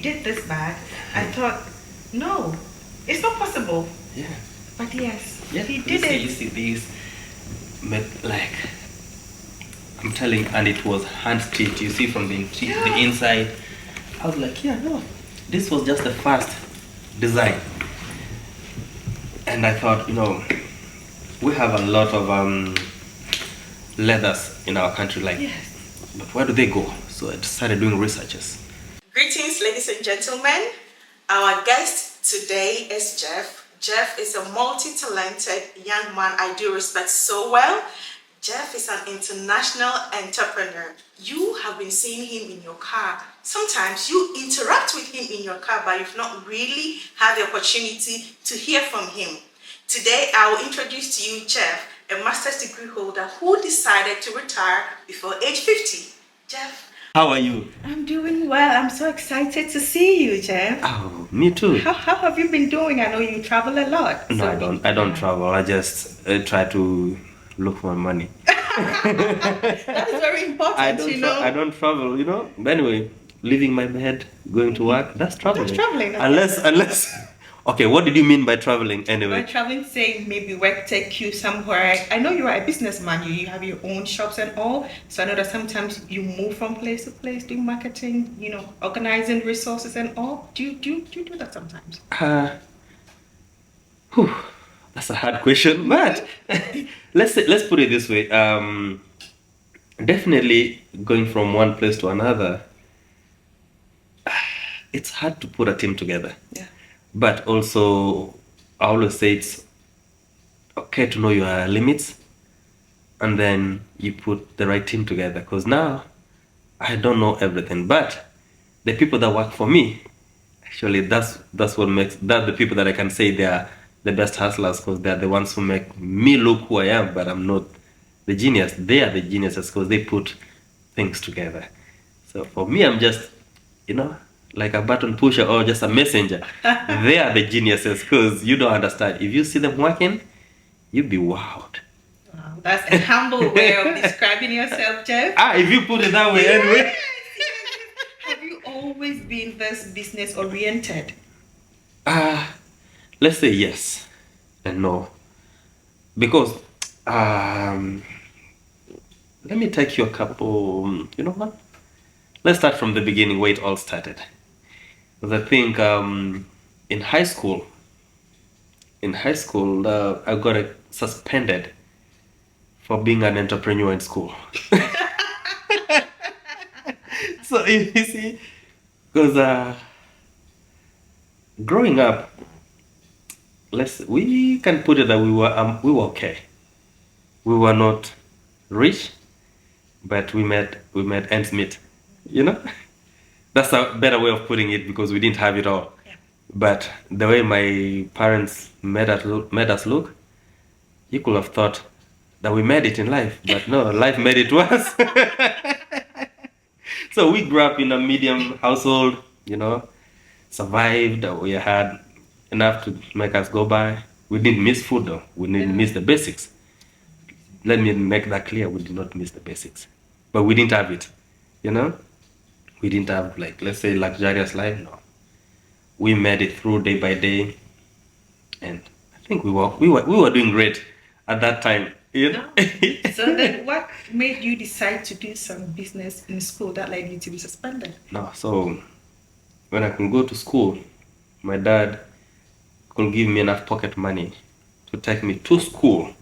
did this bad. I thought, no, it's not possible. Yeah. But yes, Yeah. he did it. You see these, like, I'm telling, and it was hand stitched. You see from the inside. I was like, yeah, no, this was just the first design. And I thought, we have a lot of leathers in our country, like, Yes. but where do they go? So I started doing researches. Greetings, ladies and gentlemen. Our guest today is Jeff. Jeff is a multi-talented young man I do respect so well. Jeff is an international entrepreneur. You have been seeing him in your car. Sometimes you interact with him in your car, but you've not really had the opportunity to hear from him. Today, I will introduce to you Jeff, a master's degree holder who decided to retire before age 50. Jeff. How are you? I'm doing well. I'm so excited to see you, Jeff. Oh, me too. How have you been doing? I know you travel a lot. No, I don't travel. I just try to look for money. That is very important, I don't travel, But anyway, leaving my bed, going to work, that's traveling. That's traveling. Unless, okay, what did you mean by traveling anyway? By traveling, saying maybe work take you somewhere. I know you are a businessman. You have your own shops and all. So I know that sometimes you move from place to place, doing marketing, organizing resources and all. Do you do that sometimes? That's a hard question, but let's put it this way. Definitely going from one place to another, it's hard to put a team together. Yeah. But also, I always say it's okay to know your limits, and then you put the right team together. Because now, I don't know everything, but the people that work for me, actually, that's what makes that the people that I can say they are the best hustlers, because they're the ones who make me look who I am, but I'm not the genius. They are the geniuses because they put things together. So for me, I'm just, like a button pusher or just a messenger. They are the geniuses because you don't understand. If you see them working, you'd be wowed. Wow, that's a humble way of describing yourself, Jeff. If you put it that way, anyway. Have you always been this business oriented? Let's say yes and no, because let me take you a couple. You know what? Let's start from the beginning, where it all started. Because I think in high school, I got suspended for being an entrepreneur in school. So you see, because growing up, we can put it that we were okay. We were not rich, but we made ends meet. That's a better way of putting it, because we didn't have it all. Yeah. But the way my parents made us look, you could have thought that we made it in life, but no, life made it worse. So we grew up in a medium household, survived. We had enough to make us go by. We didn't miss food though. We didn't miss the basics. Let me make that clear. We did not miss the basics, but we didn't have it. We didn't have, like, let's say, luxurious life. No, we made it through day by day, and I think we were doing great at that time. So then, what made you decide to do some business in school that led you to be suspended? No, so when I could go to school, my dad could give me enough pocket money to take me to school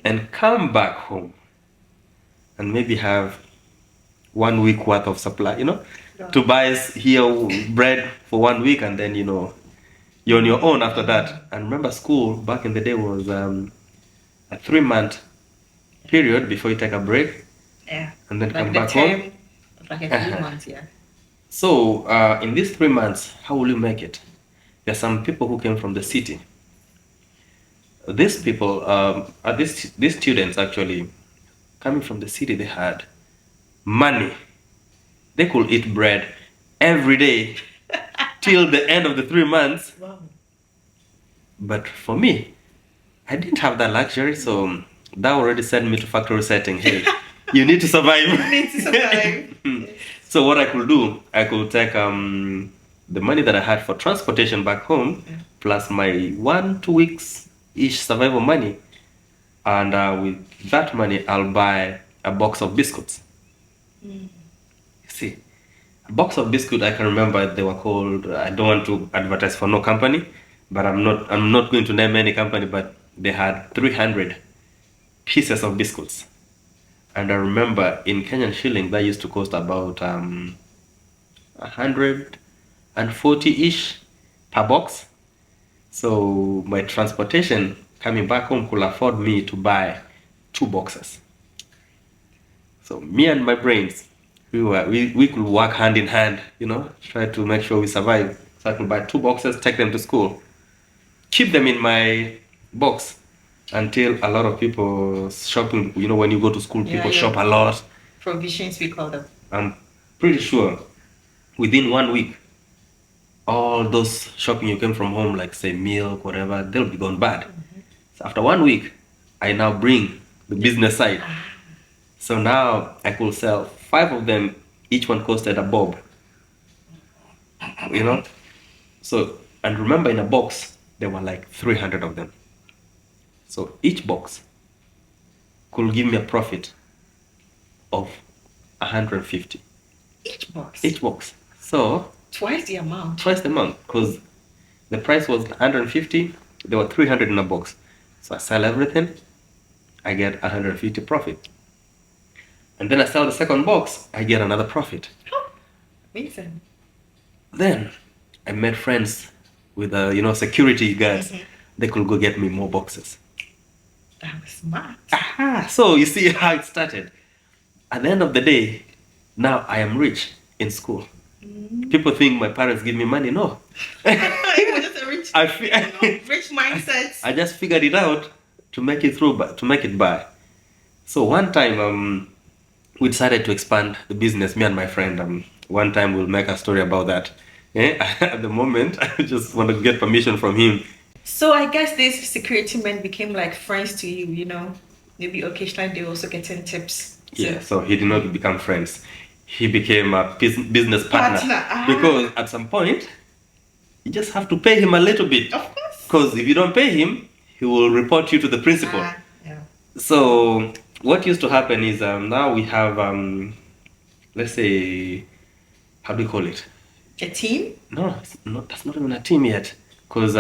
and come back home and maybe have 1 week worth of supply, to buy here bread for 1 week, and then, you're on your own after that. And remember, school back in the day was a 3-month period before you take a break. Yeah. And then like come back home. Like a few months, yeah. So in these 3 months, how will you make it? There are some people who came from the city. These people, these students actually, coming from the city, they had money. They could eat bread every day till the end of the 3 months. Wow. But for me, I didn't have that luxury, so that already sent me to factory setting. Hey, you need to survive. You need to survive. So what I could do, I could take the money that I had for transportation back home, plus my 1-2 weeks ish survival money, and with that money, I'll buy a box of biscuits. You see, a box of biscuit, I can remember they were called. I don't want to advertise for no company, but I'm not going to name any company. But they had 300 pieces of biscuits, and I remember in Kenyan shilling that used to cost about 140-ish per box. So my transportation coming back home could afford me to buy 2 boxes. So me and my brains, we could work hand in hand, try to make sure we survive. So I can buy 2 boxes, take them to school, keep them in my box until a lot of people shopping. When you go to school, people shop a lot. Provisions, we call them. I'm pretty sure within 1 week, all those shopping you came from home, like say milk, whatever, they'll be gone bad. So after 1 week, I now bring the business side. So now I could sell 5 of them. Each one costed a bob. So, and remember, in a box there were like 300 of them. So each box could give me a profit of 150. Each box. So twice the amount, because the price was 150. There were 300 in a box. So I sell everything, I get 150 profit. And then I sell the second box, I get another profit. Amazing. Then I made friends with security guards. They could go get me more boxes. That was smart. So you see how it started. At the end of the day, now I am rich in school. People think my parents give me money. No. It was just a rich mindset. I just figured it out to make it through, to make it by. So one time, we decided to expand the business, me and my friend. One time we'll make a story about that. At the moment, I just want to get permission from him. So I guess these security men became like friends to you, Maybe occasionally they also getting tips. So he did not become friends. He became a business partner. Because at some point, you just have to pay him a little bit. Of course. Because if you don't pay him, he will report you to the principal. Yeah. So what used to happen is now we have, let's say, how do you call it? A team? No, that's not even a team yet. Because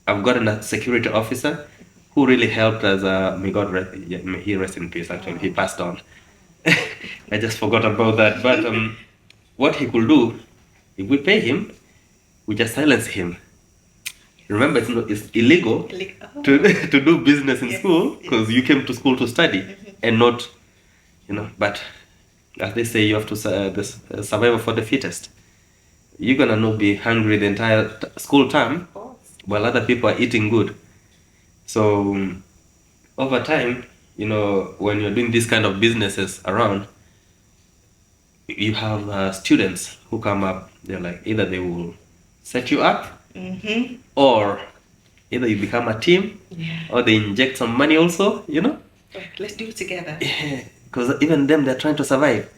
I've gotten a security officer who really helped us. May God rest, may he rest in peace. Actually, he passed on. I just forgot about that. But what he could do, if we pay him, we just silence him. Remember, it's illegal to do business in school, because you came to school to study and not, But as they say, you have to survival for the fittest. You're gonna not be hungry the entire school term, while other people are eating good. So over time, when you're doing this kind of businesses around, you have students who come up. They're like, either they will set you up, or either you become a team, or they inject some money also. Let's do it together. Yeah, because even them, they're trying to survive,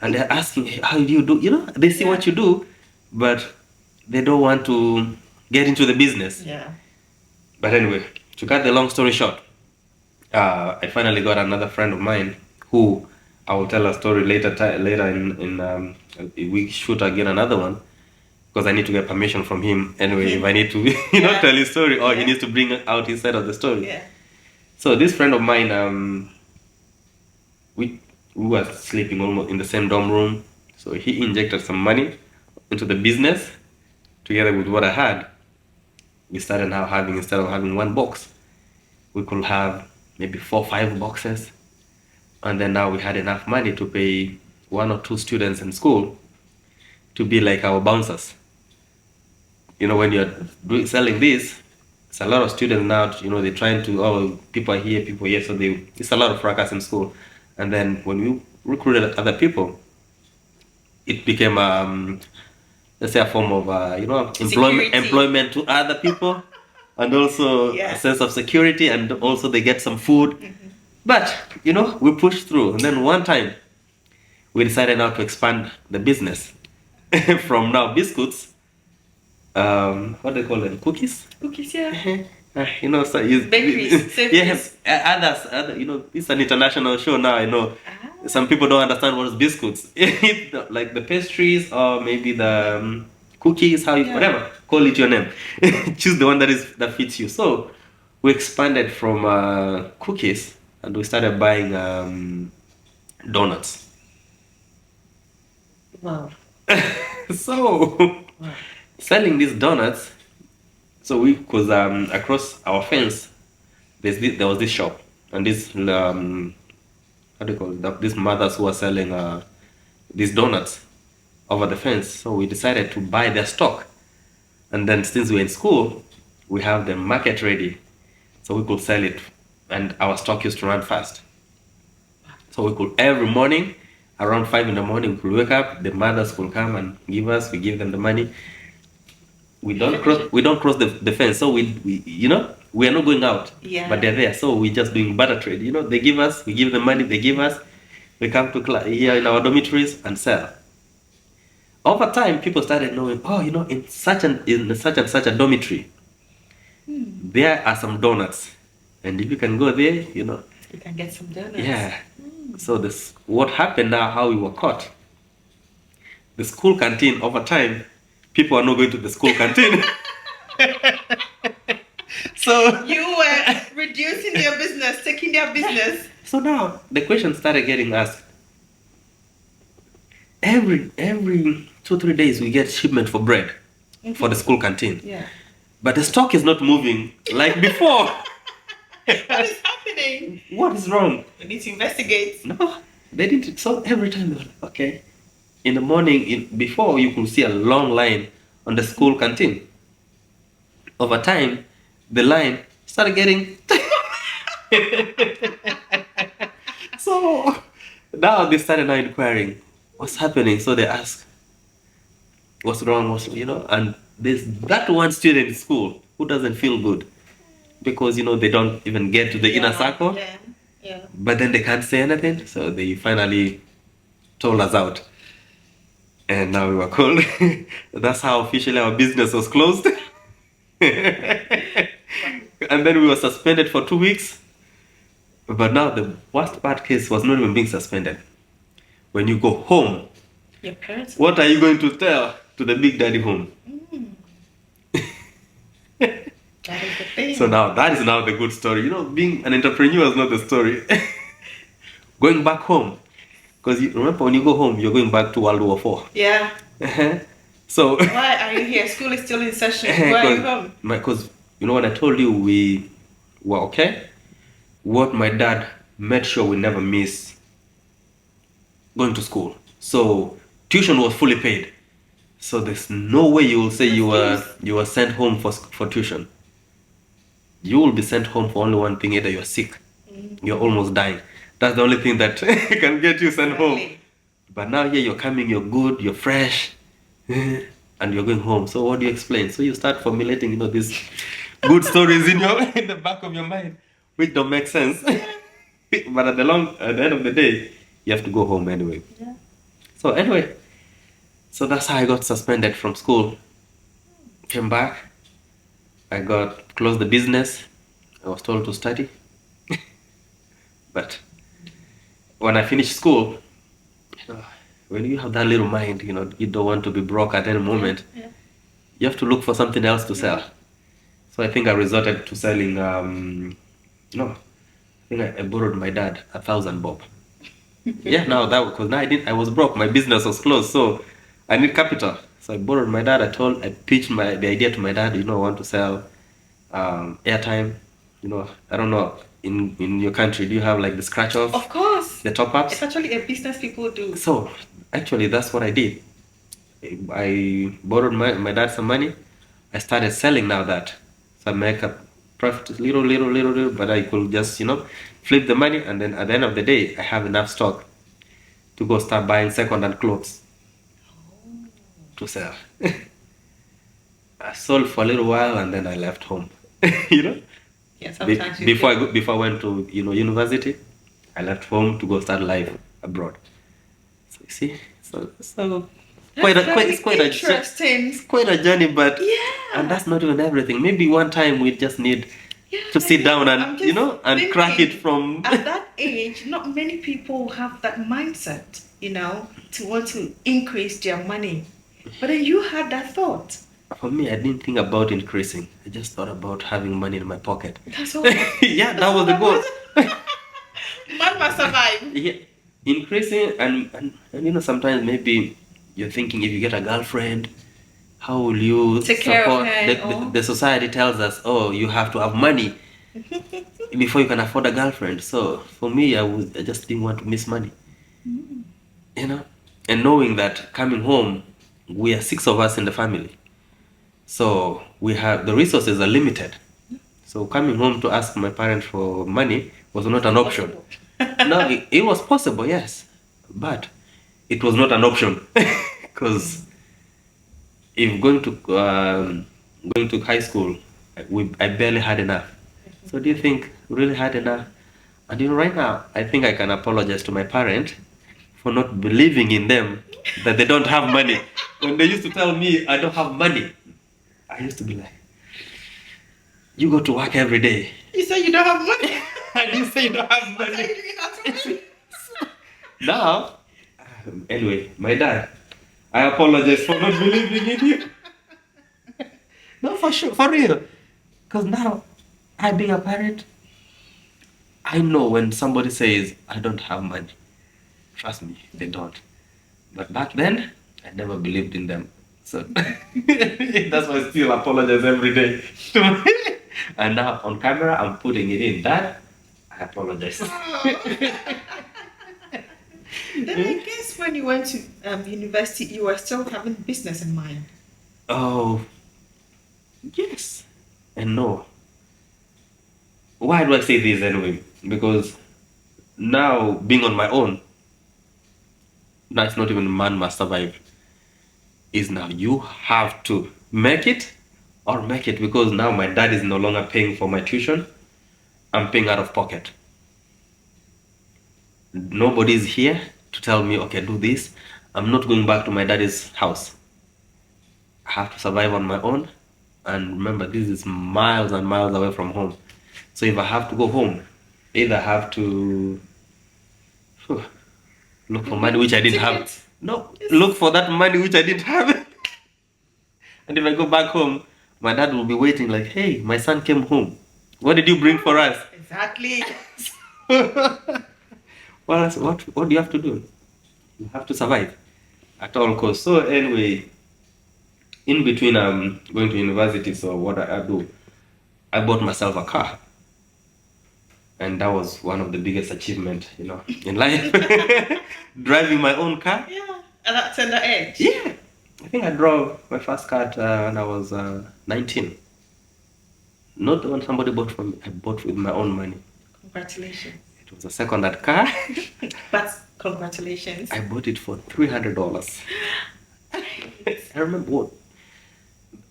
and they're asking, hey, how do you do? They see what you do, but they don't want to get into the business. Yeah. But anyway, to cut the long story short, I finally got another friend of mine who I will tell a story later in we shoot again another one, because I need to get permission from him anyway if I need to tell his story, or he needs to bring out his side of the story. Yeah. So this friend of mine, we were sleeping almost in the same dorm room. So he injected some money into the business together with what I had. We started now having, instead of having 1 box, we could have maybe 4 or 5 boxes. And then now we had enough money to pay 1 or 2 students in school to be like our bouncers. When you're selling this, it's a lot of students now, they're trying to, people are here, so it's a lot of fracas in school. And then when we recruited other people, it became, let's say, a form of, employment to other people, and also a sense of security, and also they get some food. But, we pushed through. And then one time, we decided now to expand the business from now biscuits, what do they call them? Cookies? Cookies, yeah. So Bakeries, yes, other, it's an international show now. I know some people don't understand what is biscuits, like the pastries or maybe the cookies. Whatever, call it your name. Choose the one that fits you. So we expanded from cookies and we started buying donuts. Wow. So selling these donuts. So because across our fence, there was this shop, and this how do you call it? These mothers who are selling these donuts over the fence. So we decided to buy their stock, and then since we're in school, we have the market ready, so we could sell it, and our stock used to run fast. So we could every morning, around 5 in the morning, we could wake up. The mothers could come and we give them the money. We don't cross the fence, so we are not going out, but they're there, so we're just doing barter trade. They give us, we give them money, they give us, we come to class here in our dormitories and sell. Over time, people started knowing, in such and such a dormitory, there are some donuts, and if you can go there, you can get some donuts. Yeah. So what happened now, how we were caught, the school canteen. Over time, people are not going to the school canteen. So you were reducing their business, taking their business. So now the question started getting asked. Every 2-3 days we get shipment for bread for the school canteen. Yeah. But the stock is not moving like before. What is happening? What is wrong? We need to investigate. No, they didn't. So every time they were like, okay. In the morning, before you could see a long line on the school canteen. Over time, the line started getting. So now they started now inquiring, what's happening? So they ask, what's wrong? And there's that one student in school who doesn't feel good because they don't even get to the inner circle. Yeah. But then they can't say anything, so they finally told us out. And now we were called. That's how officially our business was closed. And then we were suspended for 2 weeks. But now the worst part case was not even being suspended. When you go home, your parents. What are you going to tell to the big daddy home? That is the thing. So now that is now the good story. Being an entrepreneur is not the story. Going back home. Because remember, when you go home, you're going back to World War IV. Yeah. So why are you here? School is still in session. Why are you home? Because when I told you we were okay, what my dad made sure we never miss going to school. So tuition was fully paid. So there's no way you will say you were sent home for tuition. You will be sent home for only one thing: either you're sick, you're almost dying. That's the only thing that can get you sent home. But now here you're coming, you're good, you're fresh, and you're going home. So what do you explain? So you start formulating, these good stories in the back of your mind, which don't make sense. But at the end of the day, you have to go home anyway. Yeah. So anyway, so that's how I got suspended from school. Came back. I closed the business. I was told to study. But when I finished school, when you have that little mind, you don't want to be broke at any moment. Yeah. You have to look for something else to sell. So I think I resorted to selling. I think I borrowed my dad 1,000 bob. Yeah, because now I was broke. My business was closed, so I need capital. So I borrowed my dad. I pitched the idea to my dad. I want to sell airtime. I don't know. In your country, do you have like the scratch off? Of course. The top ups? It's actually a business people do. So actually that's what I did. I borrowed my dad some money. I started selling now that. So I make a profit little, but I could just, flip the money, and then at the end of the day I have enough stock to go start buying second-hand clothes to sell. I sold for a little while and then I left home. Yeah, sometimes before I went to university, I left home to go start life abroad. So see, so That's it's quite interesting. it's quite a journey, but Yeah. and that's not even everything. Maybe one time we just need Yeah, to sit down and I'm just and crack it thinking, from. at that age, not many people have that mindset, to want to increase their money. But then you had that thought. For me, I didn't think about increasing. I just thought about having money in my pocket. That's all. Yeah, that was the goal. Man must survive. Yeah, increasing and sometimes maybe you're thinking if you get a girlfriend, how will you Take care of support? her, The society tells us, oh, you have to have money before you can afford a girlfriend. So for me, I just didn't want to miss money, and knowing that coming home, we are 6 of us in the family, so we have the resources are limited. So coming home to ask my parents for money was not an option. No, it was possible, yes, but it was not an option because if going to high school, I barely had enough. So do you think we really had enough? And right now, I think I can apologize to my parents for not believing in them that they don't have money. When they used to tell me I don't have money, I used to be like, you go to work every day. You say you don't have money. I didn't say you don't have money. Now, anyway, my dad, I apologize for not believing in you. No, for sure, for real. Because now, I being a parent, I know when somebody says, I don't have money. Trust me, they don't. But back then, I never believed in them. So that's why I still apologize every day. And now on camera, I'm putting it in. Dad, I apologize. Then I guess when you went to university, you were still having business in mind. Oh, yes and no. Why do I say this anyway? Because now being on my own, now it's not even man must survive. Is now you have to make it or make it, because now my dad is no longer paying for my tuition. I'm paying out of pocket. Nobody is here to tell me, okay, do this. I'm not going back to my daddy's house. I have to survive on my own. And remember, this is miles and miles away from home. So if I have to go home, either I have to look for money which I didn't have. No, look for that money which I didn't have. And if I go back home, my dad will be waiting like, hey, my son came home. What did you bring for us? Exactly. Well, what do you have to do? You have to survive at all costs. So anyway, in between going to university, so what I do, I bought myself a car. And that was one of the biggest achievements, in life. Driving my own car. Yeah, at that tender age. Yeah. I think I drove my first car when I was 19. Not the one somebody bought for me. I bought with my own money. Congratulations. It was a second-hand car. But congratulations. I bought it for $300. I remember what.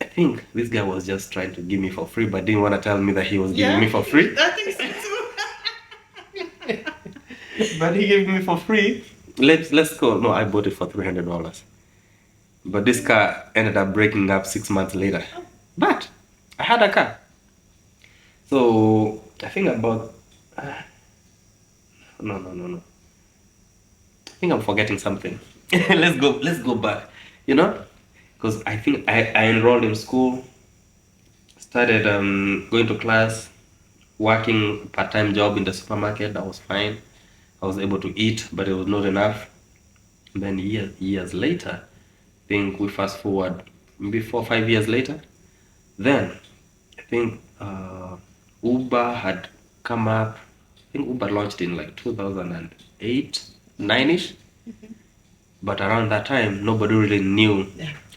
I think this guy was just trying to give me for free, but didn't want to tell me that he was giving me for free. I think so too. But he gave me for free. Let's go. No, I bought it for $300. But this car ended up breaking up 6 months later. But I had a car. So I think about no. I think I'm forgetting something. Let's go back. Because I think I enrolled in school, started going to class, working part-time job in the supermarket. That was fine. I was able to eat, but it was not enough. And then years later, I think we fast forward maybe 4 or 5 years later, then I think Uber had come up. I think Uber launched in like 2008, 9ish. But around that time, nobody really knew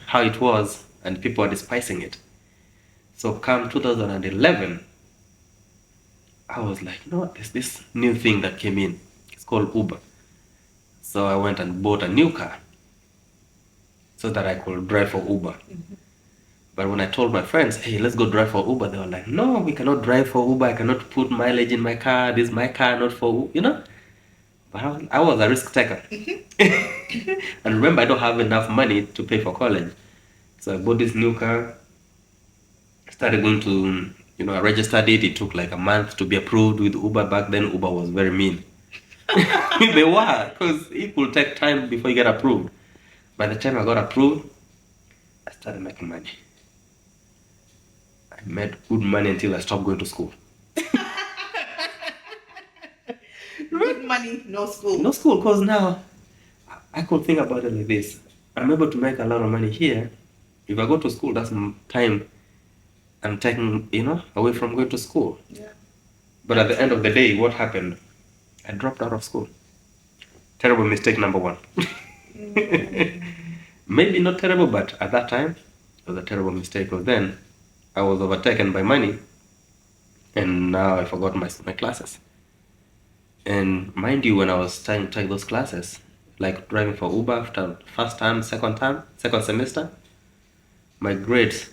how it was, and people were despising it. So come 2011, I was like, there's this new thing that came in. It's called Uber. So I went and bought a new car so that I could drive for Uber. Mm-hmm. But when I told my friends, hey, let's go drive for Uber, they were like, no, we cannot drive for Uber. I cannot put mileage in my car. This is my car, not for Uber, But I was a risk taker. And remember, I don't have enough money to pay for college. So I bought this new car, started going to, I registered it. It took like a month to be approved with Uber. Back then, Uber was very mean. They were, because it will take time before you get approved. By the time I got approved, I started making money. I made good money until I stopped going to school. Good money, no school. No school, because now I could think about it like this. I'm able to make a lot of money here. If I go to school, that's time I'm taking, away from going to school. Yeah. But at the end of the day, what happened? I dropped out of school. Terrible mistake number one. Maybe not terrible, but at that time, it was a terrible mistake. Because then I was overtaken by money, and now I forgot my classes. And mind you, when I was trying to take those classes, like driving for Uber after first second semester, my grades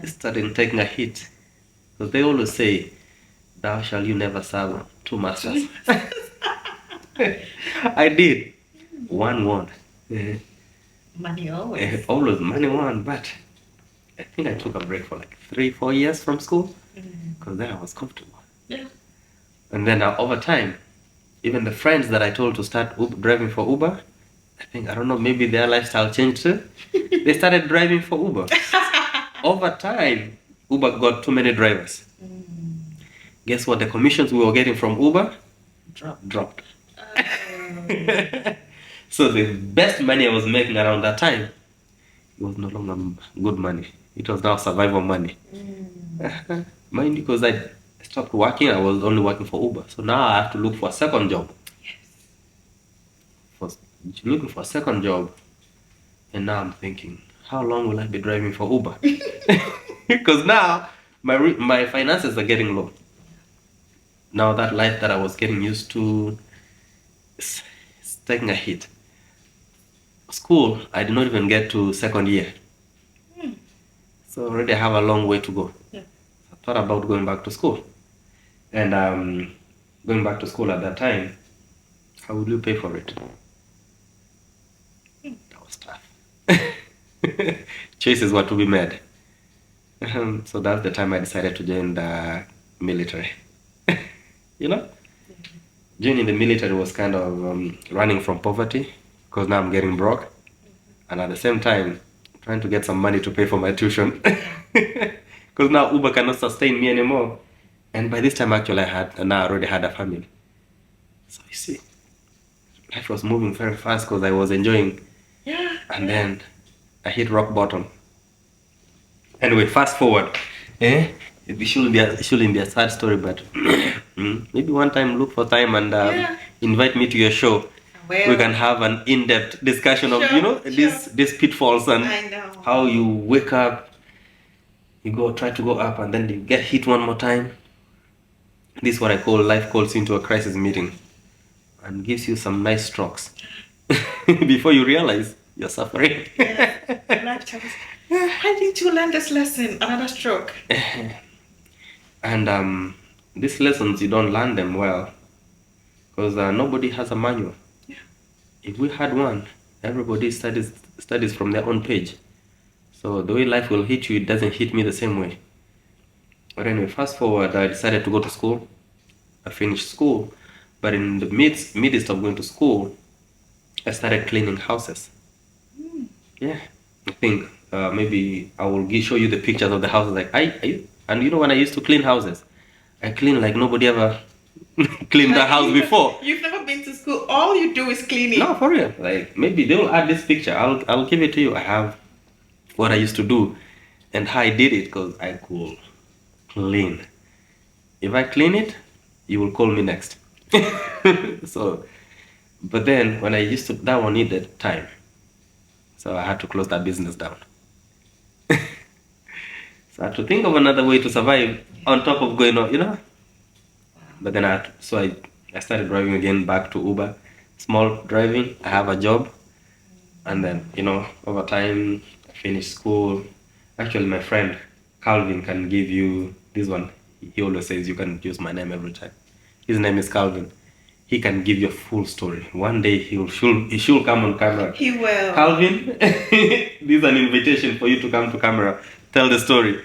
started taking a hit. So they always say, "Thou shall you never serve two masters." I did. One won. Money always. Always money won, but I think I took a break for like 3-4 years from school because then I was comfortable. Yeah. And then over time, even the friends that I told to start driving for Uber, I don't know, maybe their lifestyle changed too. They started driving for Uber. Over time, Uber got too many drivers. Guess what? The commissions we were getting from Uber dropped. So the best money I was making around that time, it was no longer good money. It was now survival money. Mind you, because I stopped working, I was only working for Uber. So now I have to look for a second job. Yes. Looking for a second job. And now I'm thinking, how long will I be driving for Uber? Because now my finances are getting low. Now that life that I was getting used to is taking a hit. School, I did not even get to second year. So already I have a long way to go. Yeah. I thought about going back to school. And going back to school at that time, how would you pay for it? That was tough. Choices were to be made. So that's the time I decided to join the military. Joining the military was kind of running from poverty, because now I'm getting broke, and at the same time trying to get some money to pay for my tuition, because now Uber cannot sustain me anymore. And by this time, actually, I already had a family. So you see, life was moving very fast because I was enjoying. Yeah. And then I hit rock bottom. Anyway, fast forward. It shouldn't be a sad story, but maybe one time look for time and invite me to your show. Well, we can have an in-depth discussion of these pitfalls and how you wake up, you try to go up, and then you get hit one more time. This is what I call life calls you into a crisis meeting and gives you some nice strokes before you realize you're suffering. How did you learn this lesson? Another stroke. And these lessons, you don't learn them well because nobody has a manual. Yeah. If we had one, everybody studies from their own page. So the way life will hit you, it doesn't hit me the same way. But anyway, fast forward, I decided to go to school. I finished school, but in the midst of going to school, I started cleaning houses. Yeah, I think maybe I will show you the pictures of the houses. Like and when I used to clean houses, I clean like nobody ever cleaned the house before. You've never been to school. All you do is cleaning. No, for real. Like maybe they will add this picture. I'll give it to you. I have what I used to do and how I did it because I could clean. If I clean it, you will call me next. So, but then when that one needed time. So I had to close that business down. So I had to think of another way to survive on top of going on, But then I started driving again back to Uber. Small driving, I have a job. And then, over time, I finished school. Actually, my friend Calvin can give you this one. He always says you can use my name every time. His name is Calvin. he can give you a full story. One day he should come on camera. He will. Calvin, this is an invitation for you to come to camera. Tell the story.